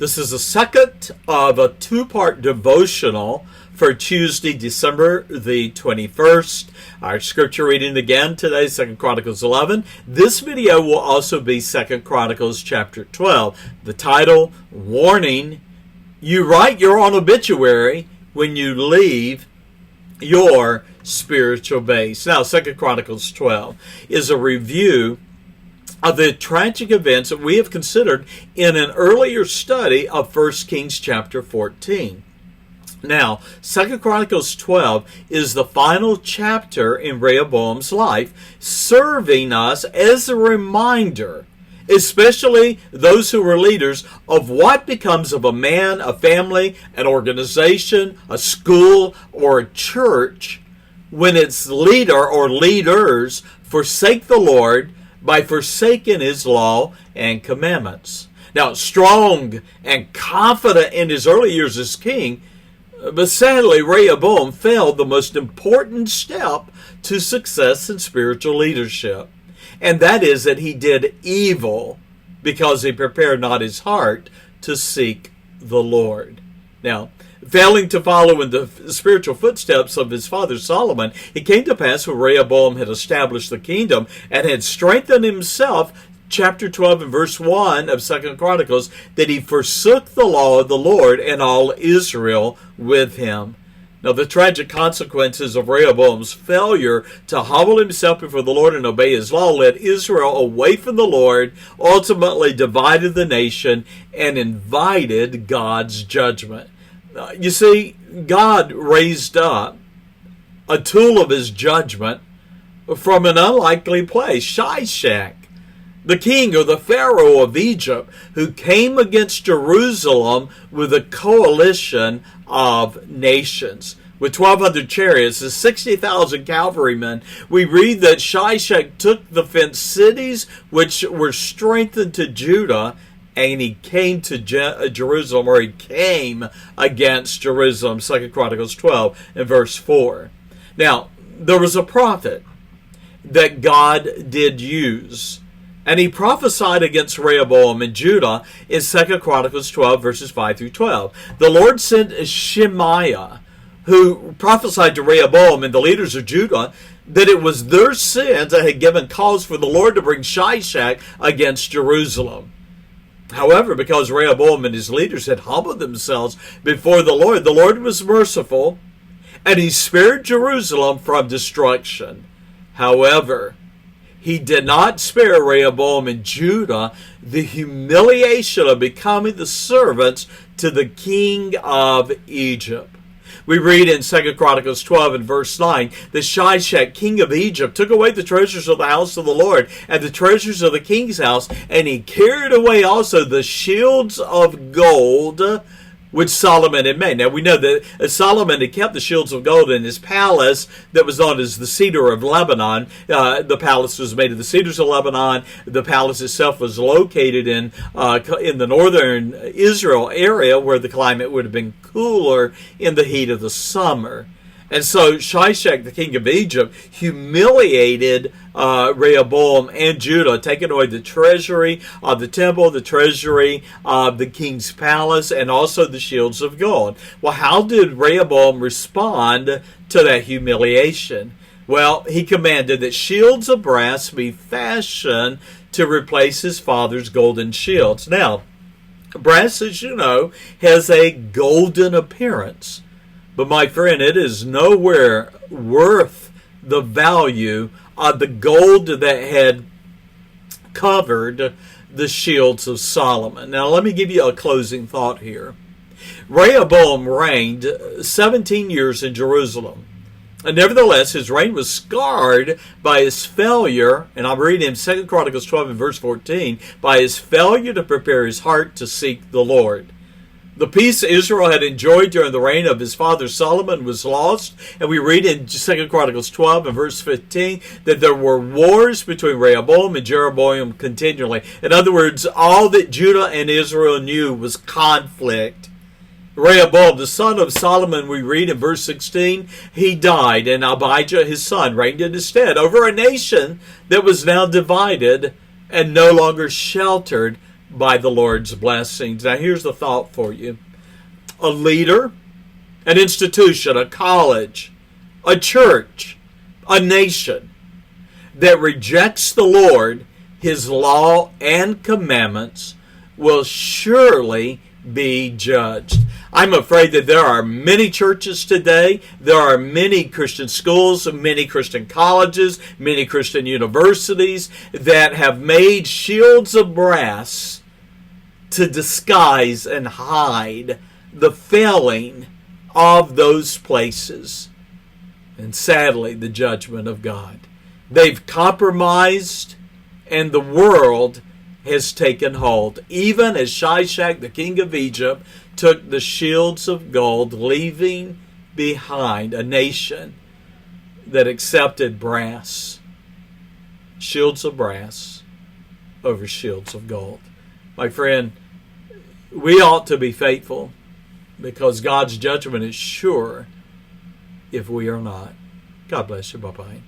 This is the second of a two-part devotional for Tuesday, December the 21st. Our scripture reading again today, 2 Chronicles 11. This video will also be 2 Chronicles chapter 12. The title, Warning, you write your own obituary when you leave your spiritual base. Now, 2 Chronicles 12 is a review of the tragic events that we have considered in an earlier study of 1 Kings chapter 14. Now, 2 Chronicles 12 is the final chapter in Rehoboam's life, serving us as a reminder, especially those who were leaders, of what becomes of a man, a family, an organization, a school, or a church when its leader or leaders forsake the Lord by forsaking his law and commandments. Now, strong and confident in his early years as king, but sadly, Rehoboam failed the most important step to success in spiritual leadership. And that is that he did evil because he prepared not his heart to seek the Lord. Now, failing to follow in the spiritual footsteps of his father Solomon, it came to pass when Rehoboam had established the kingdom and had strengthened himself, chapter 12 and verse 1 of 2 Chronicles, that he forsook the law of the Lord and all Israel with him. Now, the tragic consequences of Rehoboam's failure to humble himself before the Lord and obey his law led Israel away from the Lord, ultimately divided the nation, and invited God's judgment. You see, God raised up a tool of his judgment from an unlikely place, Shishak, the king or the pharaoh of Egypt, who came against Jerusalem with a coalition of nations. With 1,200 chariots and 60,000 cavalrymen, we read that Shishak took the fenced cities which were strengthened to Judah, and he came to Jerusalem, or he came against Jerusalem, 2 Chronicles 12 and verse 4. Now, there was a prophet that God did use, and he prophesied against Rehoboam and Judah in 2 Chronicles 12, verses 5 through 12. The Lord sent Shemaiah, who prophesied to Rehoboam and the leaders of Judah that it was their sins that had given cause for the Lord to bring Shishak against Jerusalem. However, because Rehoboam and his leaders had humbled themselves before the Lord was merciful, and he spared Jerusalem from destruction. However, he did not spare Rehoboam and Judah the humiliation of becoming the servants to the king of Egypt. We read in 2 Chronicles 12 and verse 9 that Shishak, king of Egypt, took away the treasures of the house of the Lord and the treasures of the king's house, and he carried away also the shields of gold which Solomon had made. Now, we know that Solomon had kept the shields of gold in his palace that was known as the Cedar of Lebanon. The palace was made of the cedars of Lebanon. The palace itself was located in the northern Israel area, where the climate would have been cooler in the heat of the summer. And so Shishak, the king of Egypt, humiliated Rehoboam and Judah, taking away the treasury of the temple, the treasury of the king's palace, and also the shields of gold. Well, how did Rehoboam respond to that humiliation? Well, he commanded that shields of brass be fashioned to replace his father's golden shields. Now, brass, as you know, has a golden appearance. But my friend, it is nowhere worth the value of the gold that had covered the shields of Solomon. Now, let me give you a closing thought here. Rehoboam reigned 17 years in Jerusalem. And nevertheless, his reign was scarred by his failure, and I'm reading in 2 Chronicles 12 and verse 14, by his failure to prepare his heart to seek the Lord. The peace Israel had enjoyed during the reign of his father Solomon was lost, and we read in 2 Chronicles 12 and verse 15 that there were wars between Rehoboam and Jeroboam continually. In other words, all that Judah and Israel knew was conflict. Rehoboam, the son of Solomon, we read in verse 16, he died, and Abijah, his son, reigned in his stead over a nation that was now divided and no longer sheltered by the Lord's blessings. Now here's the thought for you. A leader, an institution, a college, a church, a nation that rejects the Lord, His law and commandments will surely be judged. I'm afraid that there are many churches today, there are many Christian schools, many Christian colleges, many Christian universities that have made shields of brass to disguise and hide the failing of those places. And sadly, the judgment of God. They've compromised, and the world has taken hold. Even as Shishak, the king of Egypt, took the shields of gold, leaving behind a nation that accepted brass. Shields of brass over shields of gold. My friend, we ought to be faithful because God's judgment is sure if we are not. God bless you. Bye-bye.